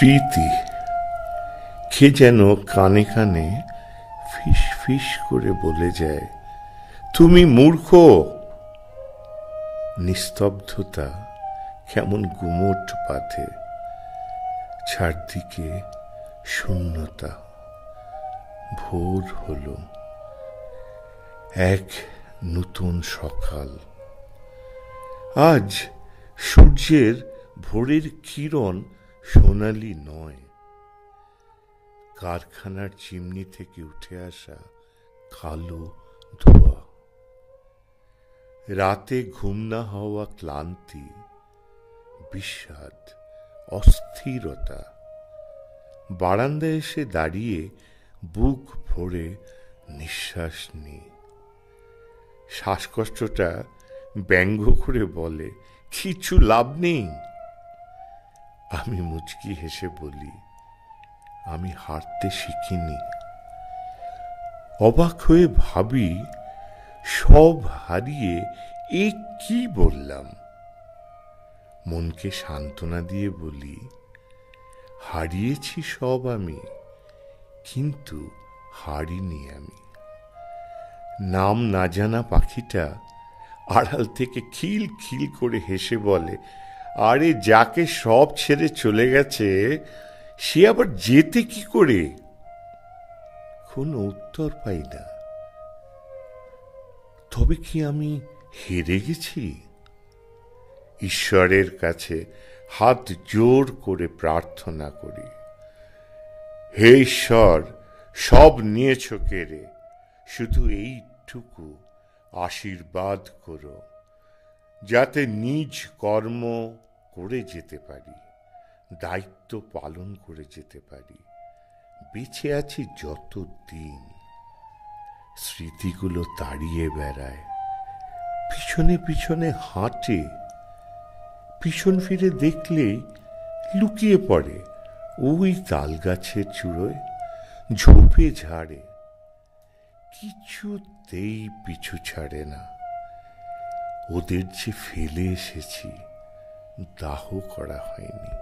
স্মৃতি কে যেন কানে কানে ফিস ফিস করে বলে যায়, তুমি মূর্খ। নিস্তব্ধতা কেমন গুমট বাঁধে, চারদিকে শূন্যতা। ভোর হলো, এক নতুন সকাল। আজ সূর্যের ভোরের কিরণ সোনালি নয়, কারখানার চিমনি থেকে উঠে আসা কালো ধোঁয়া। রাতে ঘুম না হওয়া ক্লান্তি, বিষাদ, অস্থিরতা। বারান্দায় এসে দাঁড়িয়ে বুক ভরে নিঃশ্বাস নিই। শ্বাসকষ্টটা ব্যঙ্গ করে বলে, কিছু লাভ নেই। আমি মুচকি হেসে বলি, আমি হারতে শিখিনি। অবাক হয়ে ভাবি, সব হারিয়ে এ কি বললাম। মনকে সান্ত্বনা দিয়ে বলি, হারিয়েছি সব আমি, কিন্তু হারিনি আমি। নাম না জানা পাখিটা আড়াল থেকে খিল খিল করে হেসে বলে, আরে যাকে সব ছেড়ে চলে গেছে সে আবার যেতে কি করে? কোনো উত্তর পাই না। তবে কি আমি হেরে গেছি? ঈশ্বরের কাছে হাত জোর করে প্রার্থনা করি, হে ঈশ্বর, সব নিয়েছ কেড়ে, শুধু এইটুকু আশীর্বাদ করো, যাতে নিজ কর্ম করে যেতে পারি, দায়িত্ব পালন করে যেতে পারি। বেঁচে আছি যতদিন, স্মৃতিগুলো তাড়িয়ে বেড়ায়, পিছনে পিছনে হাঁটে। পিছন ফিরে দেখলেই লুকিয়ে পড়ে ওই তাল গাছের চূড়োয়, ঝোপে ঝাড়ে। কিছুতেই পিছু ছাড়ে না। ওদের যে ফেলে এসেছি, দাহ করা হয়নি।